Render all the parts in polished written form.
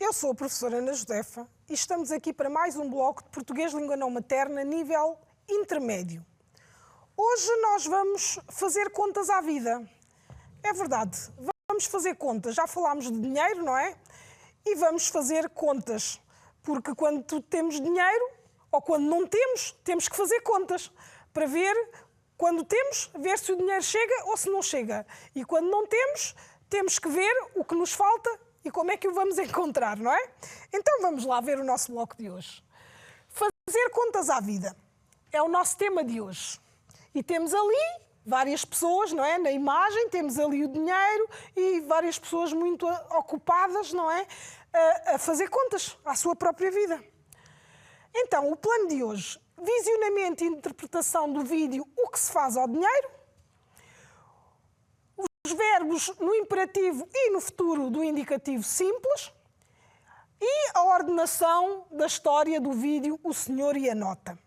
Eu sou a professora Ana Josefa e estamos aqui para mais um bloco de Português Língua Não Materna nível intermédio. Hoje nós vamos fazer contas à vida. É verdade, vamos fazer contas. Já falámos de dinheiro, não é? E vamos fazer contas, porque quando temos dinheiro ou quando não temos, temos que fazer contas para ver, quando temos, ver se o dinheiro chega ou se não chega. E quando não temos, temos que ver o que nos falta e como é que o vamos encontrar, não é? Então vamos lá ver o nosso bloco de hoje. Fazer contas à vida é o nosso tema de hoje. E temos ali várias pessoas, não é? Na imagem temos ali o dinheiro e várias pessoas muito ocupadas, não é? A fazer contas à sua própria vida. Então, o plano de hoje, visionamento e interpretação do vídeo O que se faz ao dinheiro, os verbos no imperativo e no futuro do indicativo simples e a ordenação da história do vídeo O Senhor e a Nota.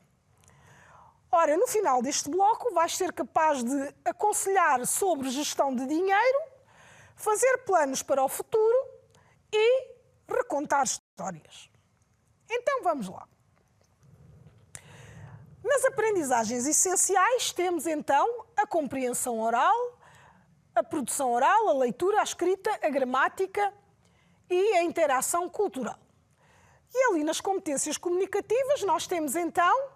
Ora, no final deste bloco vais ser capaz de aconselhar sobre gestão de dinheiro, fazer planos para o futuro e recontar histórias. Então vamos lá. Nas aprendizagens essenciais temos então a compreensão oral, a produção oral, a leitura, a escrita, a gramática e a interação cultural. E ali nas competências comunicativas nós temos então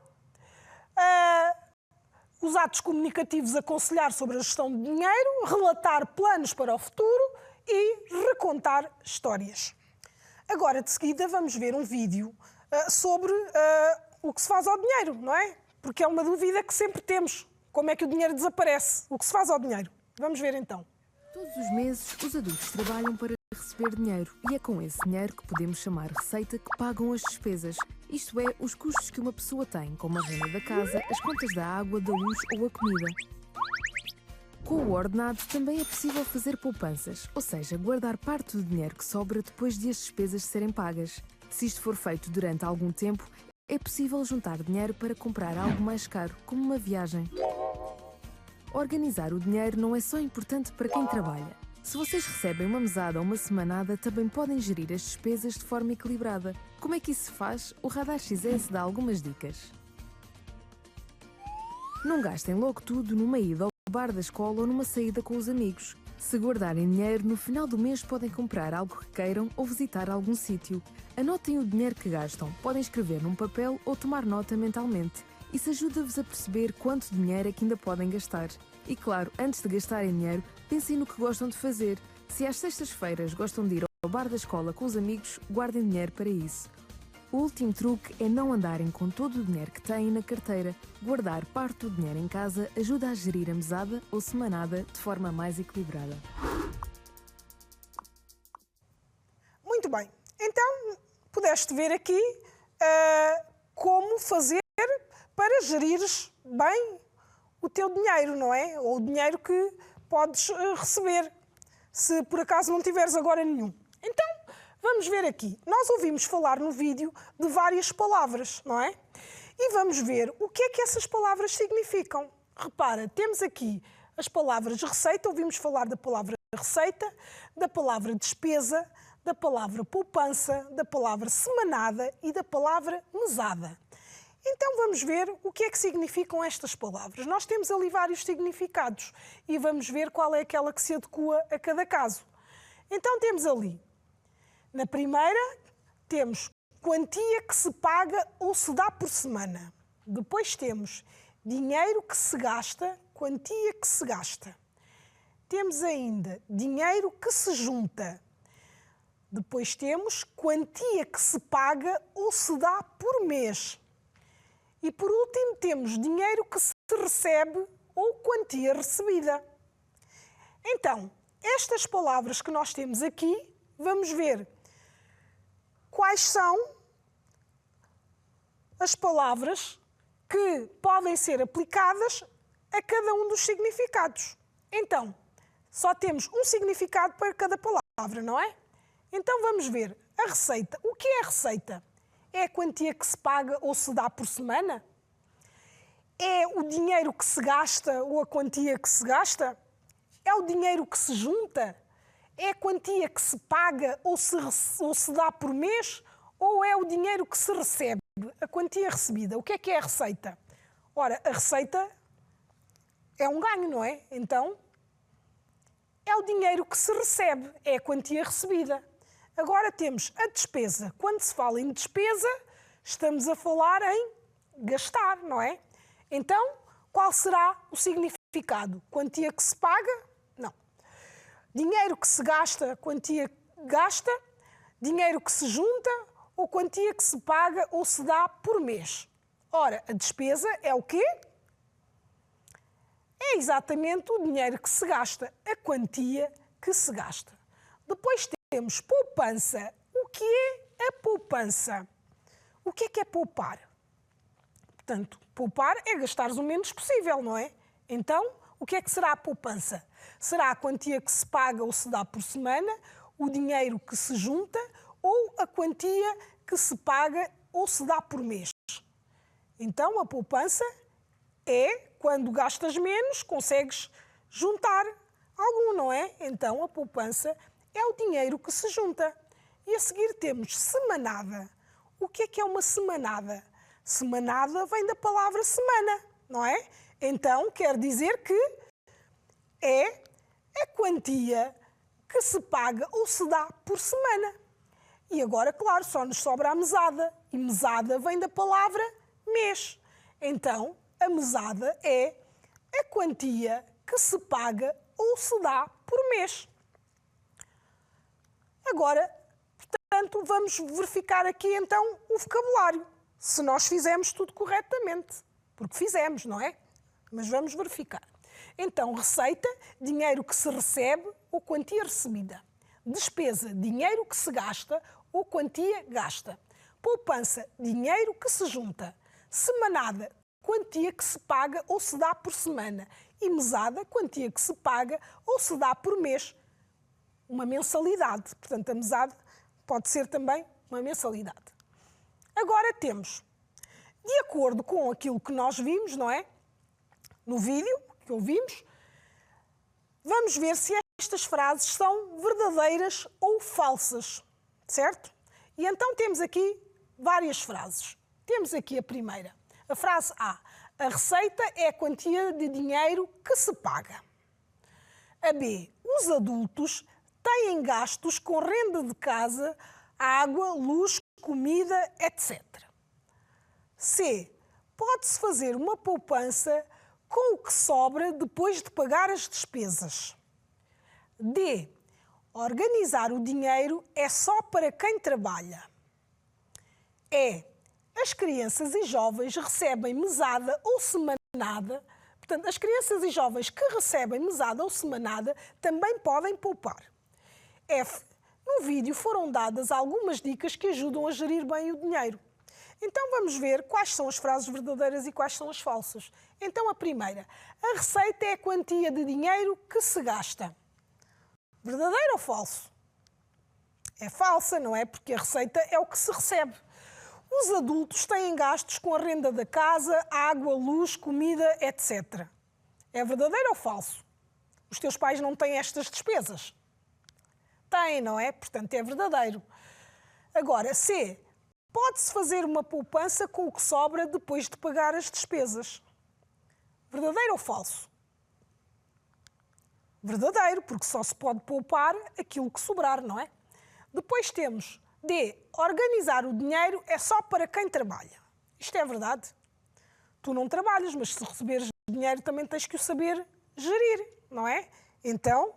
os atos comunicativos, aconselhar sobre a gestão de dinheiro, relatar planos para o futuro e recontar histórias. Agora, de seguida, vamos ver um vídeo sobre o que se faz ao dinheiro, não é? Porque é uma dúvida que sempre temos. Como é que o dinheiro desaparece? O que se faz ao dinheiro? Vamos ver então. Todos os meses, os adultos trabalham para receber dinheiro e é com esse dinheiro que podemos chamar receita que pagam as despesas, isto é, os custos que uma pessoa tem, como a renda da casa, as contas da água, da luz ou a comida. Com o ordenado também é possível fazer poupanças, ou seja, guardar parte do dinheiro que sobra depois de as despesas serem pagas. Se isto for feito durante algum tempo, é possível juntar dinheiro para comprar algo mais caro, como uma viagem. Organizar o dinheiro não é só importante para quem trabalha. Se vocês recebem uma mesada ou uma semanada, também podem gerir as despesas de forma equilibrada. Como é que isso se faz? O Radar XS dá algumas dicas. Não gastem logo tudo numa ida ao bar da escola ou numa saída com os amigos. Se guardarem dinheiro, no final do mês podem comprar algo que queiram ou visitar algum sítio. Anotem o dinheiro que gastam, podem escrever num papel ou tomar nota mentalmente. Isso ajuda-vos a perceber quanto dinheiro é que ainda podem gastar. E claro, antes de gastarem dinheiro, pensem no que gostam de fazer. Se às sextas-feiras gostam de ir ao bar da escola com os amigos, guardem dinheiro para isso. O último truque é não andarem com todo o dinheiro que têm na carteira. Guardar parte do dinheiro em casa ajuda a gerir a mesada ou semanada de forma mais equilibrada. Muito bem. Então, pudeste ver aqui como fazer para gerires bem o teu dinheiro, não é? Ou o dinheiro que podes receber, se por acaso não tiveres agora nenhum. Então, vamos ver aqui. Nós ouvimos falar no vídeo de várias palavras, não é? E vamos ver o que é que essas palavras significam. Repara, temos aqui as palavras receita, ouvimos falar da palavra receita, da palavra despesa, da palavra poupança, da palavra semanada e da palavra mesada. Então vamos ver o que é que significam estas palavras. Nós temos ali vários significados e vamos ver qual é aquela que se adequa a cada caso. Então temos ali, na primeira, temos quantia que se paga ou se dá por semana. Depois temos dinheiro que se gasta, quantia que se gasta. Temos ainda dinheiro que se junta. Depois temos quantia que se paga ou se dá por mês. E por último temos dinheiro que se recebe ou quantia recebida. Então, estas palavras que nós temos aqui, vamos ver quais são as palavras que podem ser aplicadas a cada um dos significados. Então, só temos um significado para cada palavra, não é? Então vamos ver a receita. O que é a receita? É a quantia que se paga ou se dá por semana? É o dinheiro que se gasta ou a quantia que se gasta? É o dinheiro que se junta? É a quantia que se paga ou se dá por mês, ou é o dinheiro que se recebe, a quantia recebida? O que é a receita? Ora, a receita é um ganho, não é? Então, é o dinheiro que se recebe, é a quantia recebida. Agora temos a despesa. Quando se fala em despesa, estamos a falar em gastar, não é? Então, qual será o significado? Quantia que se paga? Não. Dinheiro que se gasta, quantia que gasta, dinheiro que se junta ou quantia que se paga ou se dá por mês. Ora, a despesa é o quê? É exatamente o dinheiro que se gasta, a quantia que se gasta. Depois temos poupança. O que é a poupança? O que é poupar? Portanto, poupar é gastar o menos possível, não é? Então, o que será a poupança? Será a quantia que se paga ou se dá por semana, o dinheiro que se junta ou a quantia que se paga ou se dá por mês? Então, a poupança é quando gastas menos, consegues juntar algum, não é? Então, a poupança é o dinheiro que se junta. E a seguir temos semanada. O que é uma semanada? Semanada vem da palavra semana, não é? Então, quer dizer que é a quantia que se paga ou se dá por semana. E agora, claro, só nos sobra a mesada. E mesada vem da palavra mês. Então, a mesada é a quantia que se paga ou se dá por mês. Agora, portanto, vamos verificar aqui então o vocabulário. Se nós fizemos tudo corretamente. Porque fizemos, não é? Mas vamos verificar. Então, receita, dinheiro que se recebe ou quantia recebida. Despesa, dinheiro que se gasta ou quantia gasta. Poupança, dinheiro que se junta. Semanada, quantia que se paga ou se dá por semana. E mesada, quantia que se paga ou se dá por mês. Uma mensalidade. Portanto, a mesada pode ser também uma mensalidade. Agora temos, de acordo com aquilo que nós vimos, não é? No vídeo que ouvimos, vamos ver se estas frases são verdadeiras ou falsas, certo? E então temos aqui várias frases. Temos aqui a primeira, a frase A. A receita é a quantia de dinheiro que se paga. A B. Os adultos têm gastos com renda de casa, água, luz, comida, etc. C. Pode-se fazer uma poupança com o que sobra depois de pagar as despesas. D. Organizar o dinheiro é só para quem trabalha. E. As crianças e jovens recebem mesada ou semanada. Portanto, as crianças e jovens que recebem mesada ou semanada também podem poupar. F. No vídeo foram dadas algumas dicas que ajudam a gerir bem o dinheiro. Então vamos ver quais são as frases verdadeiras e quais são as falsas. Então a primeira. A receita é a quantia de dinheiro que se gasta. Verdadeiro ou falso? É falsa, não é? Porque a receita é o que se recebe. Os adultos têm gastos com a renda da casa, água, luz, comida, etc. É verdadeiro ou falso? Os teus pais não têm estas despesas? Têm, não é? Portanto, é verdadeiro. Agora, C. Pode-se fazer uma poupança com o que sobra depois de pagar as despesas. Verdadeiro ou falso? Verdadeiro, porque só se pode poupar aquilo que sobrar, não é? Depois temos D. Organizar o dinheiro é só para quem trabalha. Isto é verdade. Tu não trabalhas, mas se receberes dinheiro também tens que o saber gerir, não é? Então,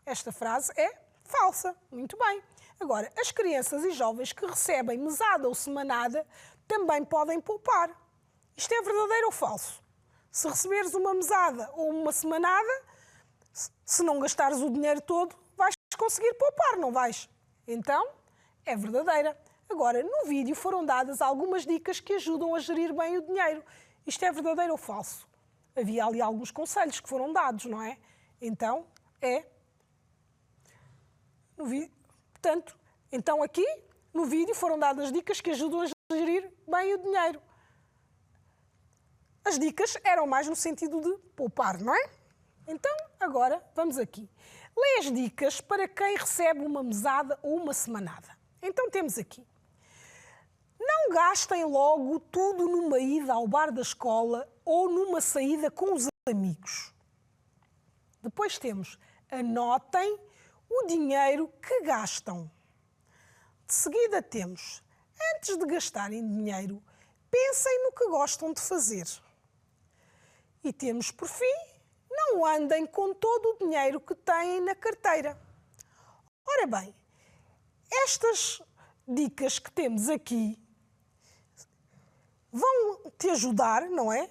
esta frase é falsa. Muito bem. Agora, as crianças e jovens que recebem mesada ou semanada também podem poupar. Isto é verdadeiro ou falso? Se receberes uma mesada ou uma semanada, se não gastares o dinheiro todo, vais conseguir poupar, não vais? Então, é verdadeira. Agora, no vídeo foram dadas algumas dicas que ajudam a gerir bem o dinheiro. Isto é verdadeiro ou falso? Havia ali alguns conselhos que foram dados, não é? Então, é. Portanto, então aqui, no vídeo, foram dadas dicas que ajudam a gerir bem o dinheiro. As dicas eram mais no sentido de poupar, não é? Então, agora, vamos aqui. Lê as dicas para quem recebe uma mesada ou uma semanada. Então temos aqui. Não gastem logo tudo numa ida ao bar da escola ou numa saída com os amigos. Depois temos, anotem o dinheiro que gastam. De seguida temos, antes de gastarem dinheiro, pensem no que gostam de fazer. E temos, por fim, não andem com todo o dinheiro que têm na carteira. Ora bem, estas dicas que temos aqui vão te ajudar, não é?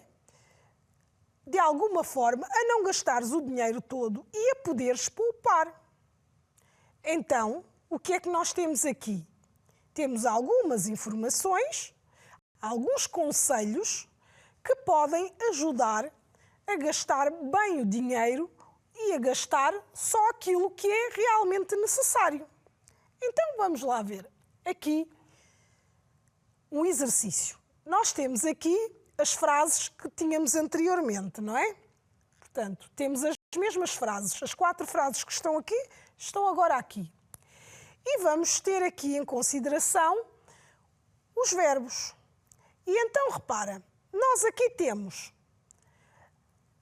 De alguma forma, a não gastares o dinheiro todo e a poderes poupar. Então, o que é que nós temos aqui? Temos algumas informações, alguns conselhos que podem ajudar a gastar bem o dinheiro e a gastar só aquilo que é realmente necessário. Então, vamos lá ver aqui um exercício. Nós temos aqui as frases que tínhamos anteriormente, não é? Portanto, temos as mesmas frases. As 4 frases que estão aqui, estão agora aqui. E vamos ter aqui em consideração os verbos. E então, repara, nós aqui temos: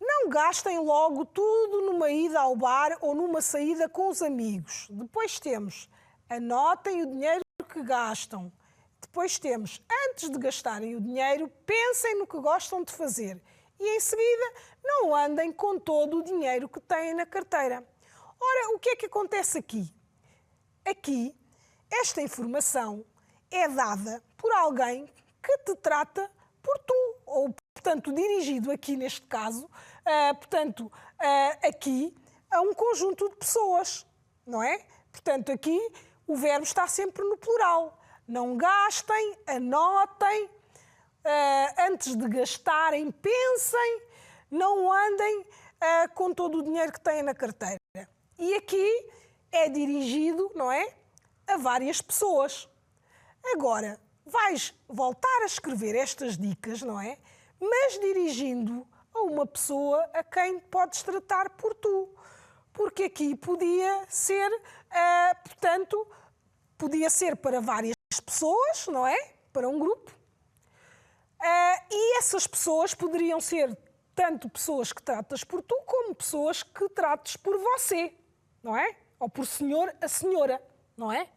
não gastem logo tudo numa ida ao bar ou numa saída com os amigos. Depois temos, anotem o dinheiro que gastam. Depois temos, antes de gastarem o dinheiro, pensem no que gostam de fazer. E em seguida, não andem com todo o dinheiro que têm na carteira. Ora, o que é que acontece aqui? Aqui, esta informação é dada por alguém que te trata por tu, ou, portanto, dirigido aqui neste caso, aqui a um conjunto de pessoas, não é? Portanto, aqui o verbo está sempre no plural. Não gastem, anotem, antes de gastarem, pensem, não andem com todo o dinheiro que têm na carteira. E aqui é dirigido, não é, a várias pessoas. Agora, vais voltar a escrever estas dicas, não é? Mas dirigindo a uma pessoa a quem podes tratar por tu. Porque aqui podia ser, podia ser para várias pessoas, não é? Para um grupo. E essas pessoas poderiam ser tanto pessoas que tratas por tu, como pessoas que trates por você, não é? Ou por senhor, a senhora, não é?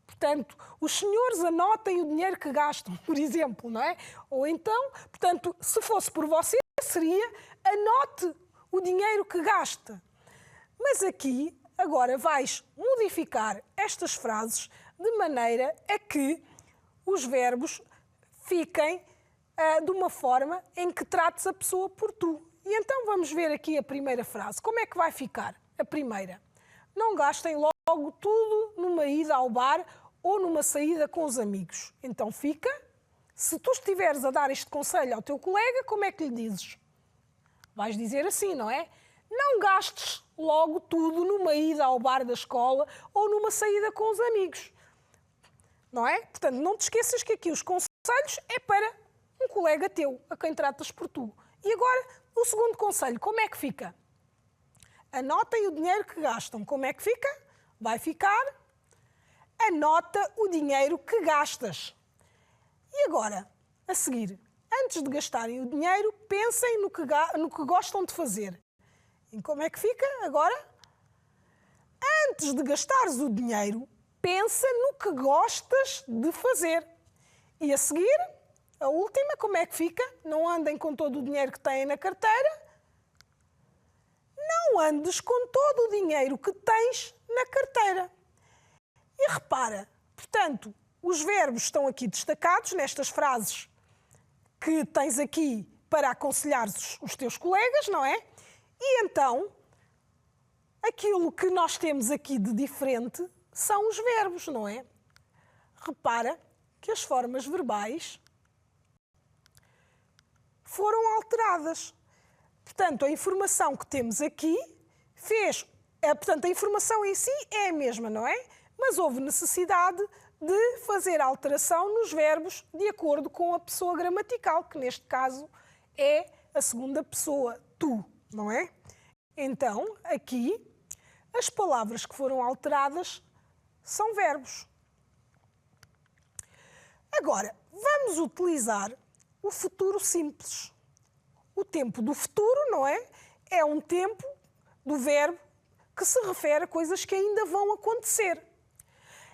Portanto, os senhores anotem o dinheiro que gastam, por exemplo, não é? Ou então, portanto, se fosse por você, seria anote o dinheiro que gasta. Mas aqui, agora, vais modificar estas frases de maneira a que os verbos fiquem de uma forma em que trates a pessoa por tu. E então vamos ver aqui a primeira frase. Como é que vai ficar? A primeira. Não gastem logo tudo numa ida ao bar ou numa saída com os amigos. Então fica, se tu estiveres a dar este conselho ao teu colega, como é que lhe dizes? Vais dizer assim, não é? Não gastes logo tudo numa ida ao bar da escola ou numa saída com os amigos. Não é? Portanto, não te esqueças que aqui os conselhos é para um colega teu, a quem tratas por tu. E agora, o segundo conselho, como é que fica? Anotem o dinheiro que gastam. Como é que fica? Vai ficar, anota o dinheiro que gastas. E agora, a seguir, antes de gastarem o dinheiro, pensem no que gostam de fazer. E como é que fica agora? Antes de gastares o dinheiro, pensa no que gostas de fazer. E a seguir, a última, como é que fica? Não andem com todo o dinheiro que têm na carteira. Não andes com todo o dinheiro que tens na carteira. E repara, portanto, os verbos estão aqui destacados nestas frases que tens aqui para aconselhar os teus colegas, não é? E então, aquilo que nós temos aqui de diferente são os verbos, não é? Repara que as formas verbais foram alteradas. Portanto, a informação que temos aqui portanto, a informação em si é a mesma, não é? Mas houve necessidade de fazer alteração nos verbos de acordo com a pessoa gramatical, que neste caso é a segunda pessoa, tu, não é? Então, aqui, As palavras que foram alteradas são verbos. Agora, vamos utilizar o futuro simples. O tempo do futuro, não é? É um tempo do verbo que se refere a coisas que ainda vão acontecer.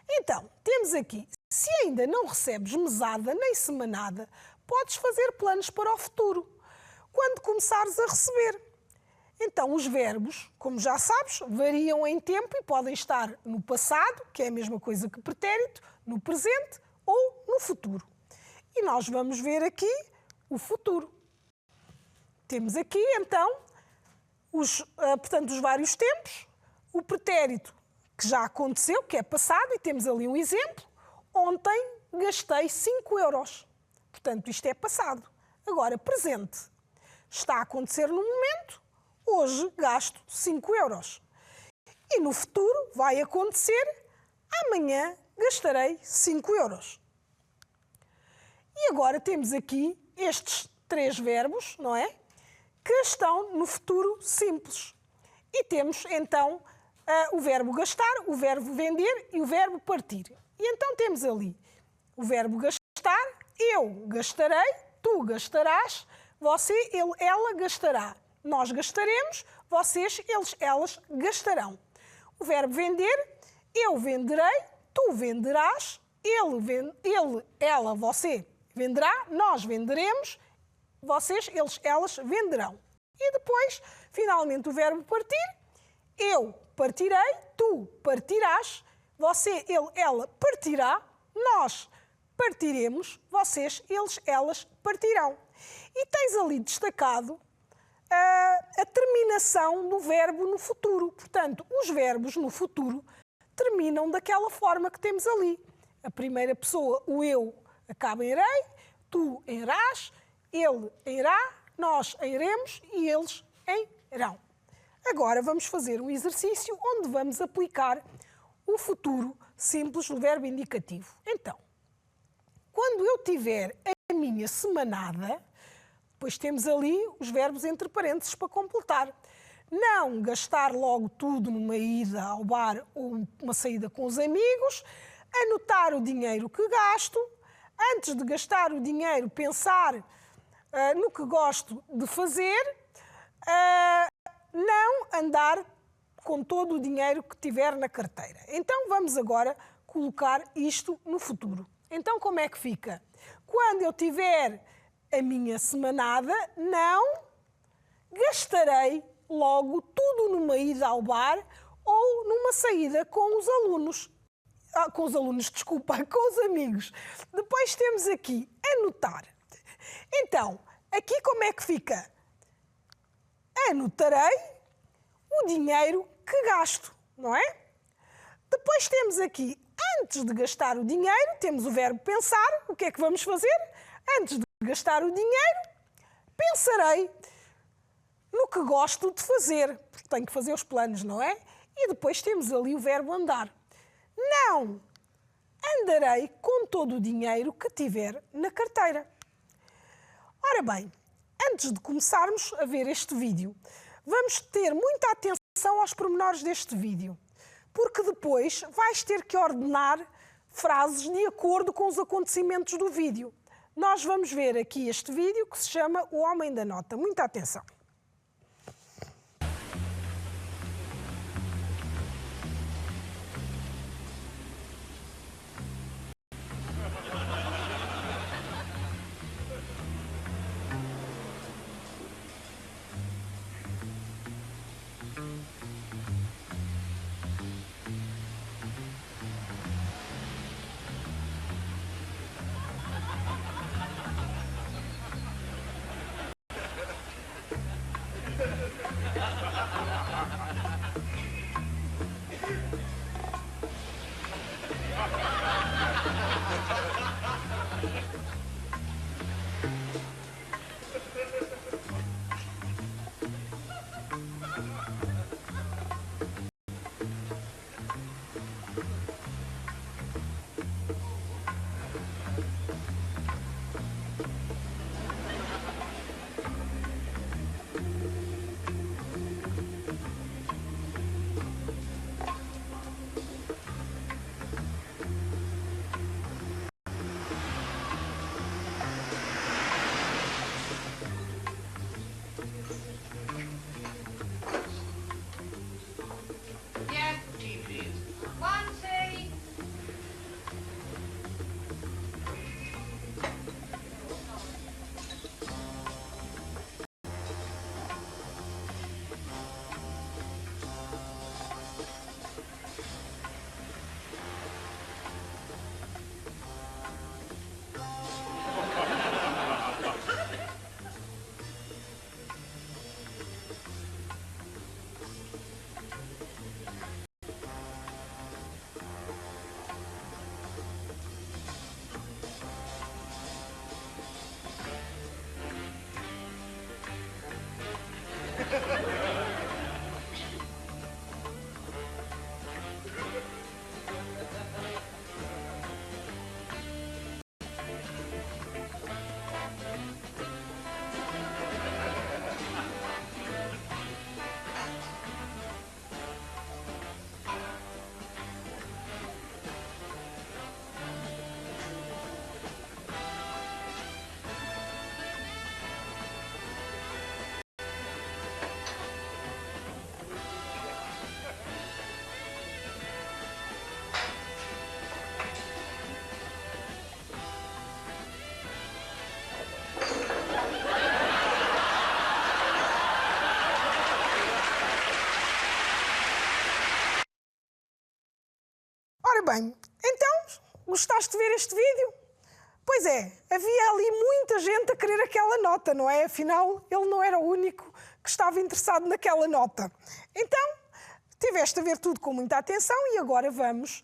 Então, temos aqui, se ainda não recebes mesada nem semanada, podes fazer planos para o futuro, quando começares a receber. Então, os verbos, como já sabes, variam em tempo e podem estar no passado, que é a mesma coisa que pretérito, no presente ou no futuro. E nós vamos ver aqui o futuro. Temos aqui, então, portanto, os vários tempos, o pretérito que já aconteceu, que é passado, e temos ali um exemplo. Ontem gastei 5 euros. Portanto, isto é passado. Agora, presente. Está a acontecer no momento, hoje gasto 5 euros. E no futuro vai acontecer, amanhã gastarei 5 euros. E agora temos aqui estes 3 verbos, não é? Que estão no futuro simples. E temos, então, o verbo gastar, o verbo vender e o verbo partir. E então temos ali o verbo gastar, eu gastarei, tu gastarás, você, ele, ela gastará. Nós gastaremos, vocês, eles, elas gastarão. O verbo vender, eu venderei, tu venderás, ele, ela, você venderá, nós venderemos, vocês, eles, elas venderão. E depois, finalmente, o verbo partir. Eu partirei, tu partirás, você, ele, ela partirá, nós partiremos, vocês, eles, elas partirão. E tens ali destacado a terminação do verbo no futuro. Portanto, os verbos no futuro terminam daquela forma que temos ali. A primeira pessoa, o eu, acaba em rei, tu em rás, ele em irá, nós em iremos e eles em irão. Agora vamos fazer um exercício onde vamos aplicar o futuro simples do verbo indicativo. Então, quando eu tiver a minha semanada, depois temos ali os verbos entre parênteses para completar. Não gastar logo tudo numa ida ao bar ou uma saída com os amigos, anotar o dinheiro que gasto, antes de gastar o dinheiro pensar no que gosto de fazer, não andar com todo o dinheiro que tiver na carteira. Então vamos agora colocar isto no futuro. Então como é que fica? Quando eu tiver a minha semanada, não gastarei logo tudo numa ida ao bar ou numa saída com os alunos. Com os amigos. Depois temos aqui anotar. Então, aqui como é que fica? Anotarei o dinheiro que gasto, não é? Depois temos aqui, antes de gastar o dinheiro, temos o verbo pensar. O que é que vamos fazer? Antes de gastar o dinheiro, pensarei no que gosto de fazer, porque tenho que fazer os planos, não é? E depois temos ali o verbo andar. Não andarei com todo o dinheiro que tiver na carteira. Ora bem, antes de começarmos a ver este vídeo, vamos ter muita atenção aos pormenores deste vídeo, porque depois vais ter que ordenar frases de acordo com os acontecimentos do vídeo. Nós vamos ver aqui este vídeo que se chama O Homem da Nota. Muita atenção. bem, então, gostaste de ver este vídeo? Pois é, havia ali muita gente a querer aquela nota, não é? Afinal, ele não era o único que estava interessado naquela nota. Então, tiveste a ver tudo com muita atenção e agora vamos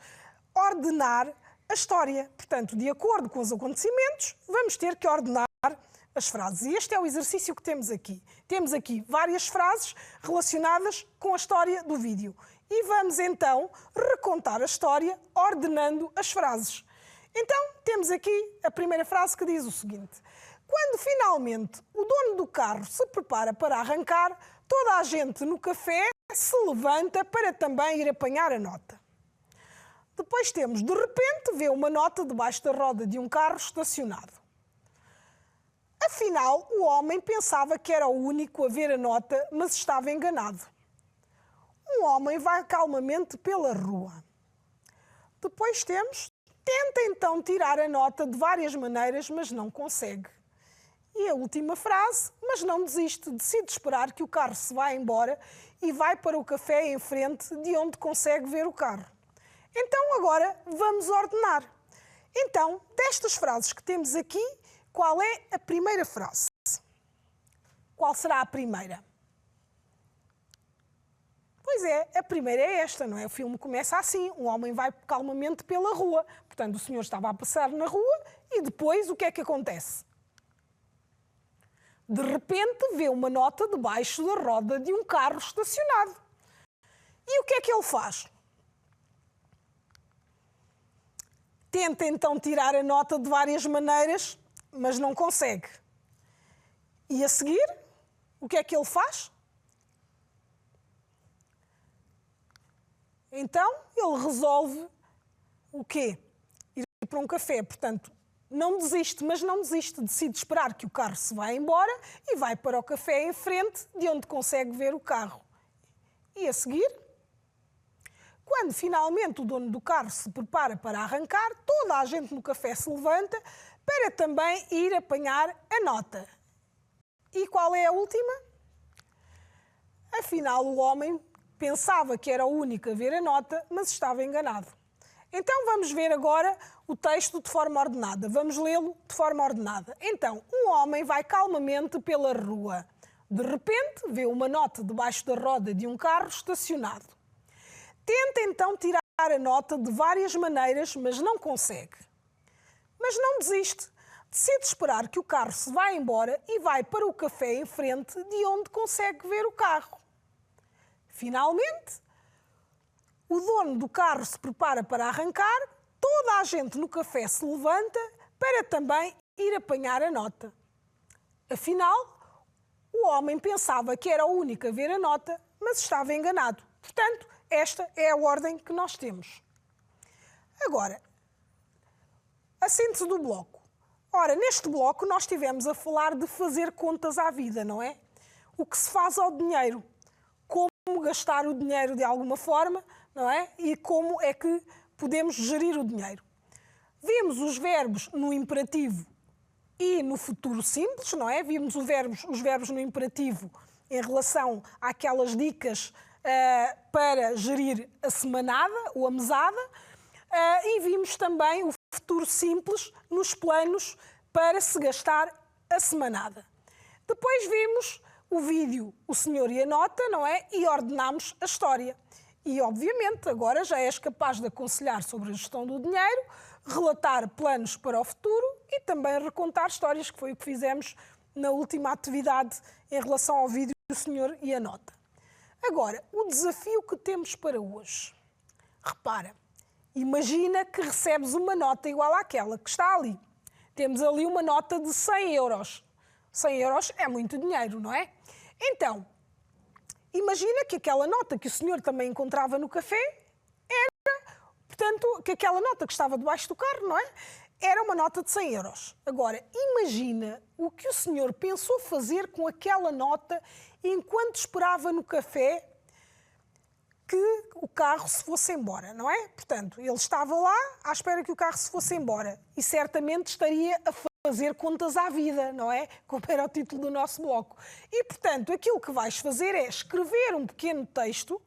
ordenar a história. Portanto, de acordo com os acontecimentos, vamos ter que ordenar as frases. E este é o exercício que temos aqui. Temos aqui várias frases relacionadas com a história do vídeo. E vamos então recontar a história ordenando as frases. Então, temos aqui a primeira frase que diz o seguinte: quando finalmente o dono do carro se prepara para arrancar, toda a gente no café se levanta para também ir apanhar a nota. Depois temos, de repente, vê uma nota debaixo da roda de um carro estacionado. Afinal, o homem pensava que era o único a ver a nota, mas estava enganado. Um homem vai calmamente pela rua. Depois temos, tenta então tirar a nota de várias maneiras, mas não consegue. E a última frase, mas não desiste, decide esperar que o carro se vá embora e vai para o café em frente de onde consegue ver o carro. Então agora vamos ordenar. Então, destas frases que temos aqui, qual é a primeira frase? Qual será a primeira? Pois é, a primeira é esta, não é? O filme começa assim, um homem vai calmamente pela rua. Portanto, o senhor estava a passar na rua e depois o que é que acontece? De repente vê uma nota debaixo da roda de um carro estacionado. E o que é que ele faz? Tenta então tirar a nota de várias maneiras, mas não consegue. E a seguir, o que é que ele faz? Então, ele resolve o quê? Ir para um café. Portanto, não desiste, mas não desiste. Decide esperar que o carro se vá embora e vai para o café em frente, de onde consegue ver o carro. E a seguir, quando finalmente o dono do carro se prepara para arrancar, toda a gente no café se levanta para também ir apanhar a nota. E qual é a última? Afinal, o homem pensava que era o único a ver a nota, mas estava enganado. Então vamos ver agora o texto de forma ordenada. Vamos lê-lo de forma ordenada. Então, um homem vai calmamente pela rua. De repente, vê uma nota debaixo da roda de um carro estacionado. Tenta então tirar a nota de várias maneiras, mas não consegue. Mas não desiste. Decide esperar que o carro se vá embora e vai para o café em frente, de onde consegue ver o carro. Finalmente, o dono do carro se prepara para arrancar, toda a gente no café se levanta para também ir apanhar a nota. Afinal, o homem pensava que era o único a ver a nota, mas estava enganado. Portanto, esta é a ordem que nós temos. Agora, a síntese do bloco. Ora, neste bloco nós estivemos a falar de fazer contas à vida, não é? O que se faz ao dinheiro. Como gastar o dinheiro de alguma forma, não é? E como é que podemos gerir o dinheiro. Vimos os verbos no imperativo e no futuro simples, não é? Vimos os verbos no imperativo em relação àquelas dicas para gerir a semanada ou a mesada e vimos também o futuro simples nos planos para se gastar a semanada. Depois vimos o vídeo, o senhor e a nota, não é? E ordenámos a história. E, obviamente, agora já és capaz de aconselhar sobre a gestão do dinheiro, relatar planos para o futuro e também recontar histórias, que foi o que fizemos na última atividade em relação ao vídeo do senhor e a nota. Agora, o desafio que temos para hoje. Repara, imagina que recebes uma nota igual àquela que está ali. Temos ali uma nota de 100 euros. 100 euros é muito dinheiro, não é? Então, imagina que aquela nota que o senhor também encontrava no café era, portanto, que aquela nota que estava debaixo do carro, não é? Era uma nota de 100 euros. Agora, imagina o que o senhor pensou fazer com aquela nota enquanto esperava no café que o carro se fosse embora, não é? Portanto, ele estava lá à espera que o carro se fosse embora e certamente estaria a fazer contas à vida, não é? Como era o título do nosso bloco. E, portanto, aquilo que vais fazer é escrever um pequeno texto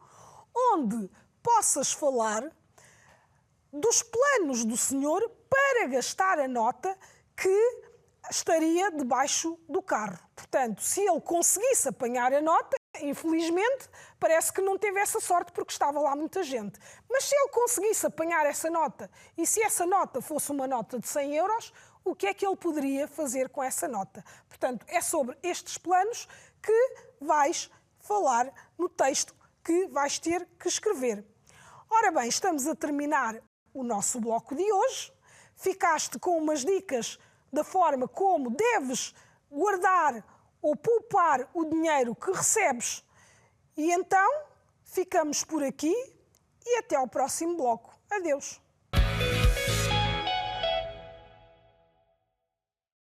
onde possas falar dos planos do senhor para gastar a nota que estaria debaixo do carro. Portanto, se ele conseguisse apanhar a nota, infelizmente, parece que não teve essa sorte porque estava lá muita gente. Mas se ele conseguisse apanhar essa nota e se essa nota fosse uma nota de 100 euros, o que é que ele poderia fazer com essa nota? Portanto, é sobre estes planos que vais falar no texto que vais ter que escrever. Ora bem, estamos a terminar o nosso bloco de hoje. Ficaste com umas dicas da forma como deves guardar ou poupar o dinheiro que recebes. E então, ficamos por aqui e até ao próximo bloco. Adeus!